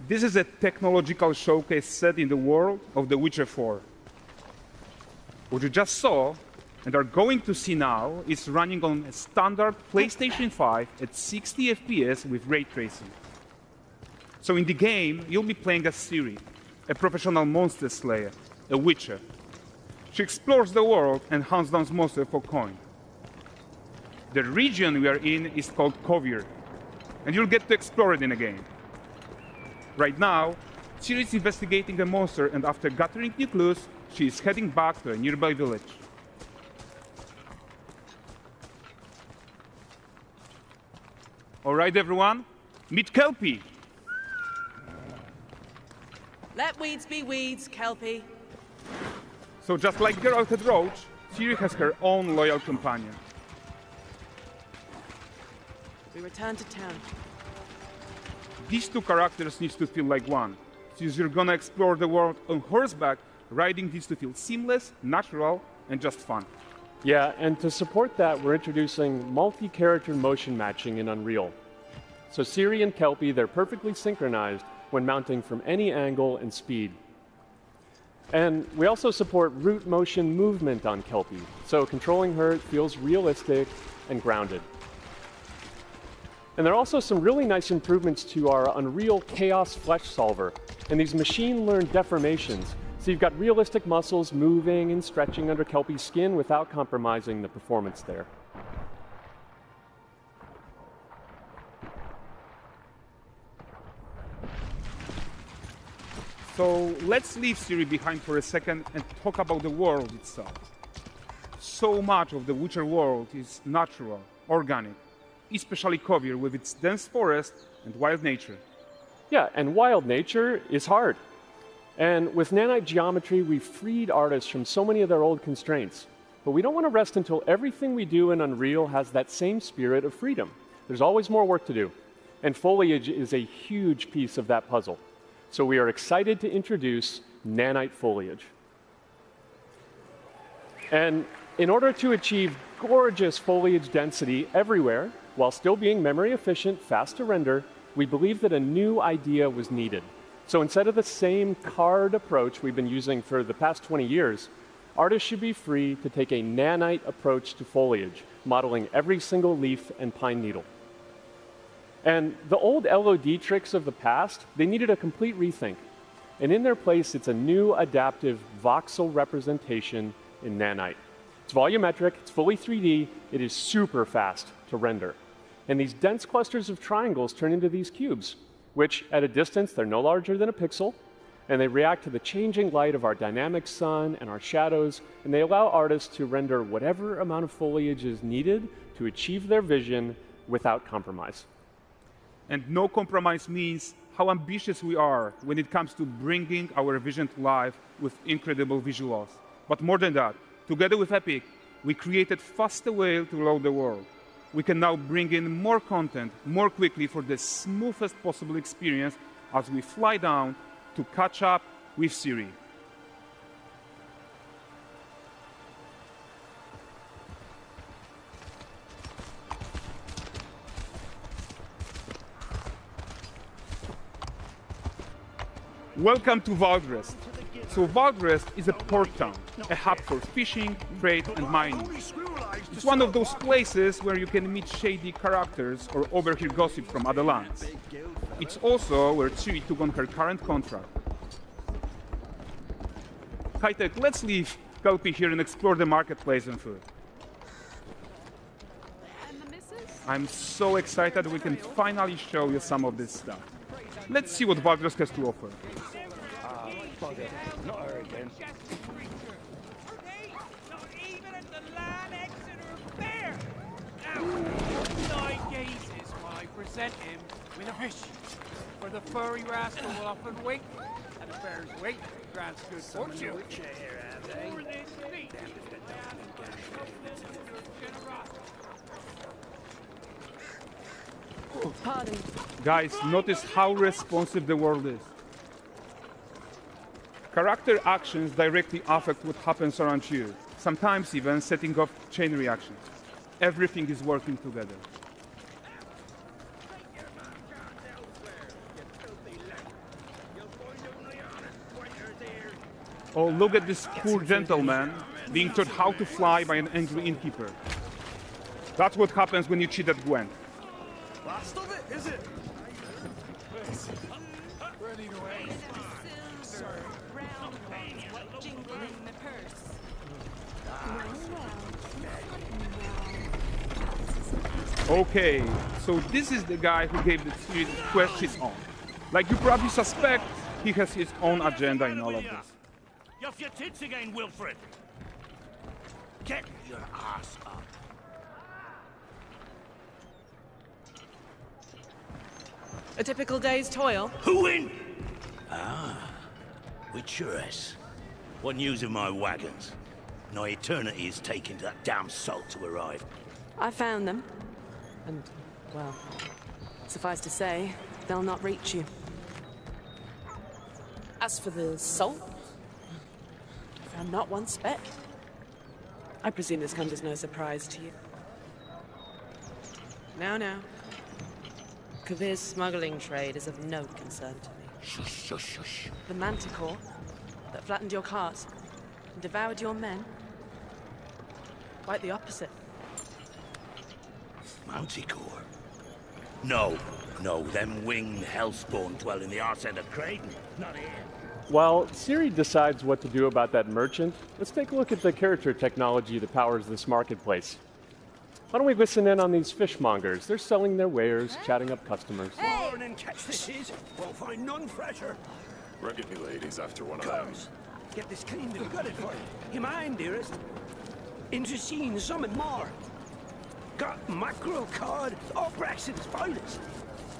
This is a technological showcase set in the world of The Witcher 4. What you just saw and are going to see now is running on a standard PlayStation 5 at 60 FPS with ray tracing. So in the game, you'll be playing as Ciri, a professional monster slayer, a witcher. She explores the world and hunts down monsters for coin. The region we are in is called Kovir, and you'll get to explore it in a game. Right now, Ciri is investigating a monster, and after gathering new clues, she is heading back to a nearby village. All right, everyone, meet Kelpie. Let weeds be weeds, Kelpie. So just like Geralt had Roach, Ciri has her own loyal companion. We return to town. These two characters need to feel like one. Since you're gonna explore the world on horseback, riding needs to feel seamless, natural, and just fun. Yeah, and to support that, we're introducing multi-character motion matching in Unreal. So Ciri and Kelpie, they're perfectly synchronized when mounting from any angle and speed. And we also support root motion movement on Kelpie, so controlling her feels realistic and grounded. And there are also some really nice improvements to our Unreal Chaos Flesh Solver and these machine-learned deformations. So you've got realistic muscles moving and stretching under Kelpie's skin without compromising the performance there. So let's leave Ciri behind for a second and talk about the world itself. So much of the Witcher world is natural, organic, especially Kovir with its dense forest and wild nature. Yeah, and wild nature is hard. And with nanite geometry, we've freed artists from so many of their old constraints. But we don't want to rest until everything we do in Unreal has that same spirit of freedom. There's always more work to do. And foliage is a huge piece of that puzzle. So we are excited to introduce nanite foliage. And in order to achieve gorgeous foliage density everywhere, while still being memory efficient, fast to render, we believe that a new idea was needed. So instead of the same card approach we've been using for the past 20 years, artists should be free to take a nanite approach to foliage, modeling every single leaf and pine needle. And the old LOD tricks of the past, they needed a complete rethink. And in their place, it's a new adaptive voxel representation in nanite. It's volumetric, it's fully 3D, it is super fast to render. And these dense clusters of triangles turn into these cubes, which at a distance, they're no larger than a pixel, and they react to the changing light of our dynamic sun and our shadows, and they allow artists to render whatever amount of foliage is needed to achieve their vision without compromise. And no compromise means how ambitious we are when it comes to bringing our vision to life with incredible visuals. But more than that, together with Epic, we created faster way to load the world. We can now bring in more content more quickly for the smoothest possible experience as we fly down to catch up with Ciri. Welcome to Valdrest. So Valdrest is a port town, a hub for fishing, trade, and mining. It's one of those places where you can meet shady characters or overhear gossip from other lands. It's also where Ciri took on her current contract. High-tech, let's leave Kelpie here and explore the marketplace and food. I'm so excited we can finally show you some of this stuff. Let's see what Valdrest has to offer. Not her again. Not even at the land Exeter Fair. Now, 9 gazes while I present him with a fish. For the furry rascal will often wink, and the fair's weight grants good fortune. For this feat, Pardon. Guys, notice how responsive the world is. Character actions directly affect what happens around you, sometimes even setting off chain reactions. Everything is working together. Oh, look at this poor gentleman being taught how to fly by an angry innkeeper. That's what happens when you cheat at Gwent. Last of it, is it? Okay, so this is the guy who gave the quest his own. Like you probably suspect, he has his own agenda in all of this. You're off your tits again, Wilfred. Get your ass up. A typical day's toil. Who in? Ah, Witcheress. What news of my wagons? No eternity is taking that damn salt to arrive. I found them. And, well, suffice to say, they'll not reach you. As for the salt, I found not one speck. I presume this comes as no surprise to you. Now. Kavir's smuggling trade is of no concern to me. Shush, shush, shush. The manticore that flattened your cart and devoured your men, quite the opposite. Manticore? No, them winged hellspawn dwell in the arse end of Creighton, not here. While Siri decides what to do about that merchant, let's take a look at the character technology that powers this marketplace. Why don't we listen in on these fishmongers? They're selling their wares, chatting up customers. Morning, catch this is. Won't find none fresher. Reckon me lady's after one of them. Comes. Get this cleaned and gutted for you. You mind, dearest? Into seeing some and more. Got mackerel cod, all Brexit's finest.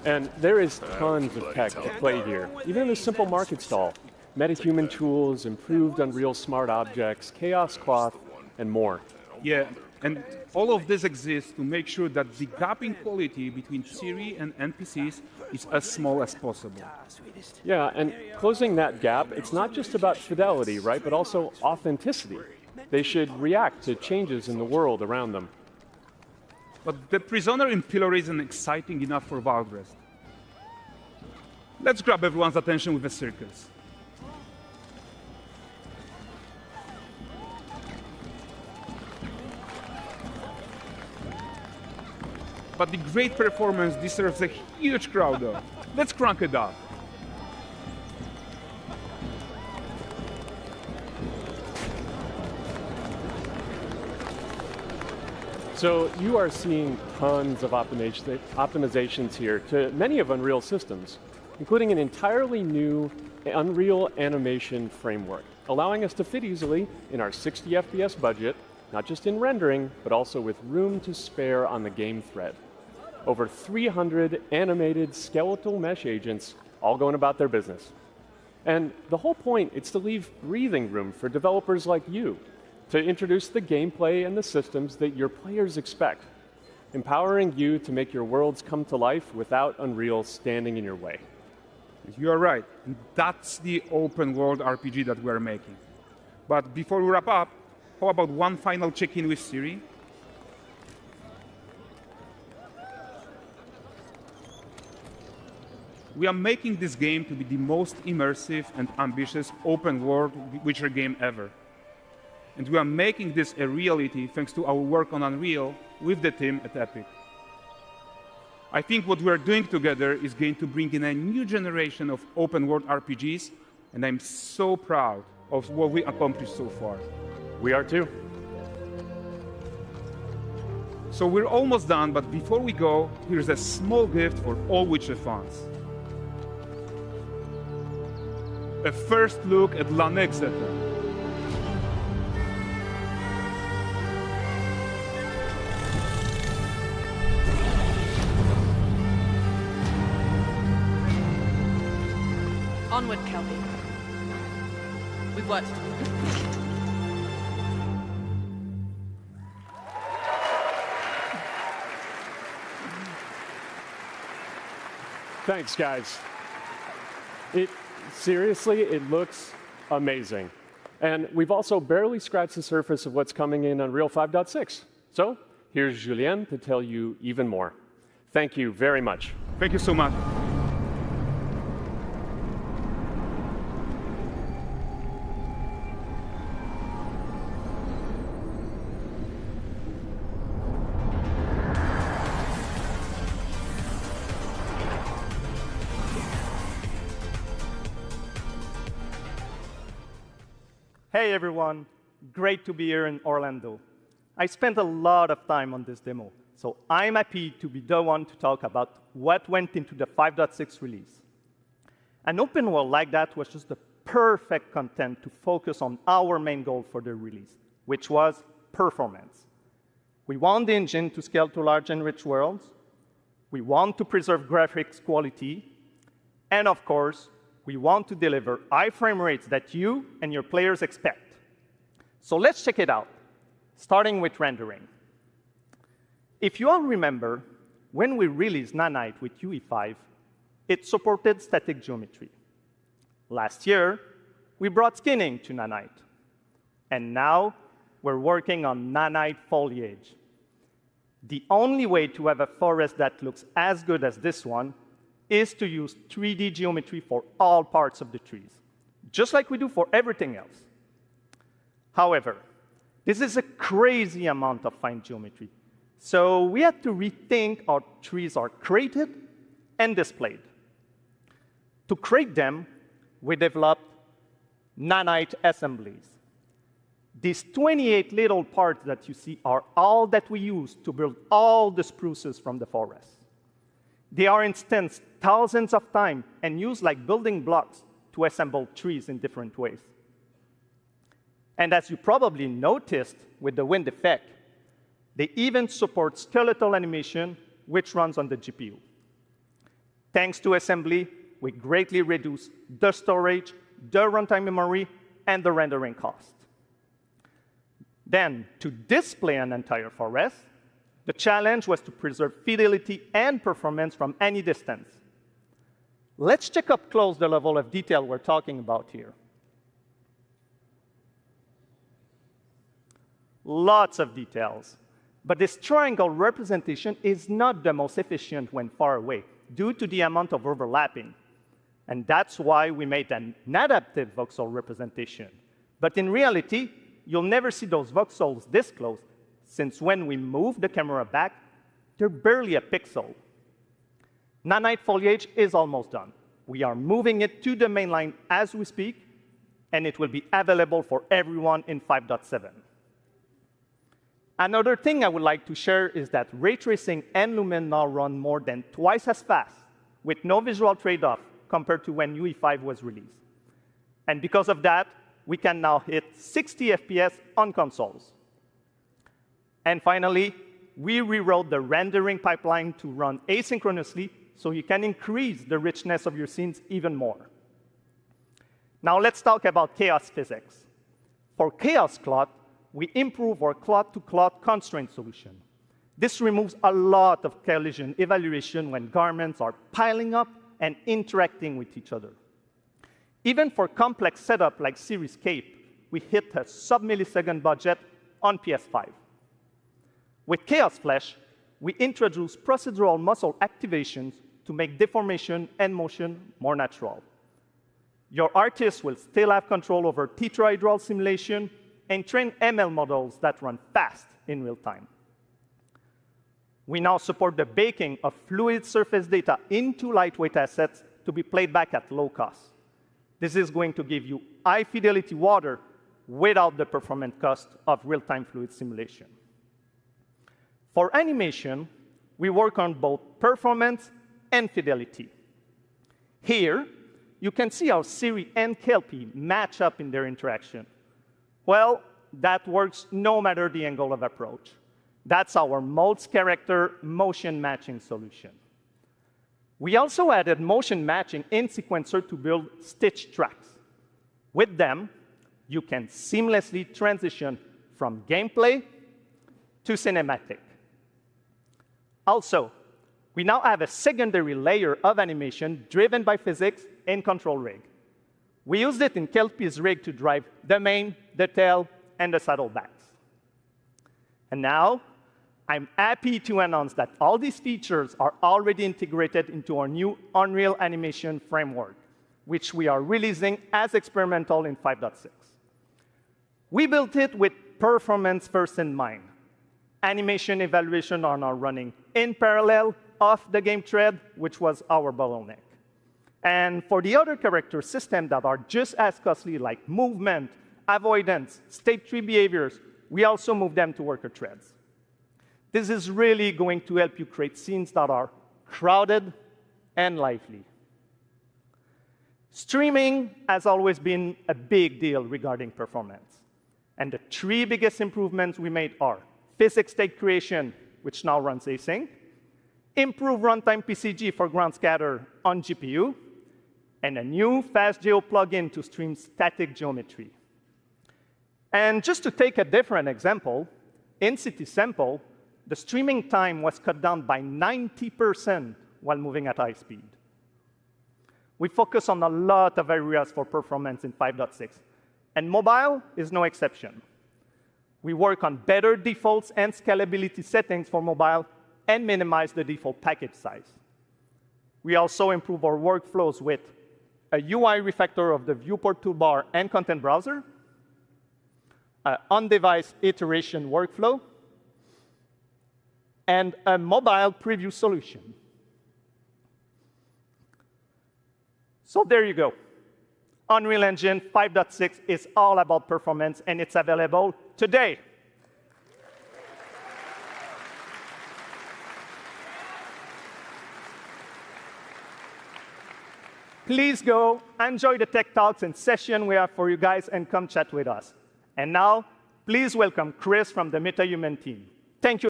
And there is tons of tech to play here, even in a simple market stall. Metahuman tools, improved Unreal smart objects, chaos cloth, and more. Yeah, and all of this exists to make sure that the gap in quality between Siri and NPCs is as small as possible. Yeah, and closing that gap, it's not just about fidelity, right, but also authenticity. They should react to changes in the world around them. But the prisoner in pillory isn't exciting enough for Valdrest. Let's grab everyone's attention with a circus. But the great performance deserves a huge crowd though. Let's crank it up. So you are seeing tons of optimizations here to many of Unreal systems, including an entirely new Unreal animation framework, allowing us to fit easily in our 60 FPS budget, not just in rendering, but also with room to spare on the game thread. Over 300 animated skeletal mesh agents all going about their business. And the whole point is to leave breathing room for developers like you to introduce the gameplay and the systems that your players expect, empowering you to make your worlds come to life without Unreal standing in your way. You are right, and that's the open world RPG that we're making. But before we wrap up, how about one final check-in with Siri? We are making this game to be the most immersive and ambitious open world Witcher game ever. And we are making this a reality thanks to our work on Unreal with the team at Epic. I think what we are doing together is going to bring in a new generation of open world RPGs, and I'm so proud of what we accomplished so far. We are too. So we're almost done, but before we go, here's a small gift for all Witcher fans. A first look at Lanexeter. Onward, Kelpie. We've worked to do. Thanks, guys. Seriously, it looks amazing. And we've also barely scratched the surface of what's coming in Unreal 5.6. So here's Julien to tell you even more. Thank you very much. Thank you so much. Hey everyone, great to be here in Orlando. I spent a lot of time on this demo, so I'm happy to be the one to talk about what went into the 5.6 release. An open world like that was just the perfect content to focus on our main goal for the release, which was performance. We want the engine to scale to large and rich worlds. We want to preserve graphics quality. And of course, we want to deliver high frame rates that you and your players expect. So let's check it out, starting with rendering. If you all remember, when we released Nanite with UE5, it supported static geometry. Last year, we brought skinning to Nanite. And now, we're working on Nanite foliage. The only way to have a forest that looks as good as this one is to use 3D geometry for all parts of the trees, just like we do for everything else. However, this is a crazy amount of fine geometry, so we had to rethink how trees are created and displayed. To create them, we developed Nanite assemblies. These 28 little parts that you see are all that we use to build all the spruces from the forest. They are instanced thousands of times and used like building blocks to assemble trees in different ways. And as you probably noticed with the wind effect, they even support skeletal animation, which runs on the GPU. Thanks to assembly, we greatly reduce the storage, the runtime memory, and the rendering cost. Then, to display an entire forest, the challenge was to preserve fidelity and performance from any distance. Let's check up close the level of detail we're talking about here. Lots of details. But this triangle representation is not the most efficient when far away, due to the amount of overlapping. And that's why we made an adaptive voxel representation. But in reality, you'll never see those voxels this close, since when we move the camera back, they're barely a pixel. Nanite foliage is almost done. We are moving it to the main line as we speak, and it will be available for everyone in 5.7. Another thing I would like to share is that ray tracing and Lumen now run more than twice as fast, with no visual trade-off compared to when UE5 was released. And because of that, we can now hit 60 FPS on consoles. And finally, we rewrote the rendering pipeline to run asynchronously so you can increase the richness of your scenes even more. Now let's talk about chaos physics. For chaos cloth, we improve our cloth-to-cloth constraint solution. This removes a lot of collision evaluation when garments are piling up and interacting with each other. Even for complex setup like Series Cape, we hit a sub-millisecond budget on PS5. With Chaos Flesh, we introduce procedural muscle activations to make deformation and motion more natural. Your artist will still have control over tetrahedral simulation and train ML models that run fast in real time. We now support the baking of fluid surface data into lightweight assets to be played back at low cost. This is going to give you high-fidelity water without the performance cost of real-time fluid simulation. For animation, we work on both performance and fidelity. Here, you can see how Siri and Kelpie match up in their interaction. Well, that works no matter the angle of approach. That's our Modes character motion matching solution. We also added motion matching in Sequencer to build stitch tracks. With them, you can seamlessly transition from gameplay to cinematic. Also, we now have a secondary layer of animation driven by physics in Control Rig. We used it in Kelpie's rig to drive the mane, the tail, and the saddlebacks. And now, I'm happy to announce that all these features are already integrated into our new Unreal Animation framework, which we are releasing as experimental in 5.6. We built it with performance first in mind. Animation evaluation are now running in parallel off the game thread, which was our bottleneck. And for the other character systems that are just as costly, like movement, avoidance, state tree behaviors, we also move them to worker threads. This is really going to help you create scenes that are crowded and lively. Streaming has always been a big deal regarding performance. And the three biggest improvements we made are physics state creation, which now runs async, improve runtime PCG for ground scatter on GPU, and a new FastGeo plugin to stream static geometry. And just to take a different example, in CitySample, the streaming time was cut down by 90% while moving at high speed. We focus on a lot of areas for performance in 5.6, and mobile is no exception. We work on better defaults and scalability settings for mobile and minimize the default package size. We also improve our workflows with a UI refactor of the viewport toolbar and content browser, an on-device iteration workflow, and a mobile preview solution. So there you go. Unreal Engine 5.6 is all about performance, and it's available today. Please go enjoy the tech talks and session we have for you guys and come chat with us. And now, please welcome Chris from the MetaHuman team. Thank you.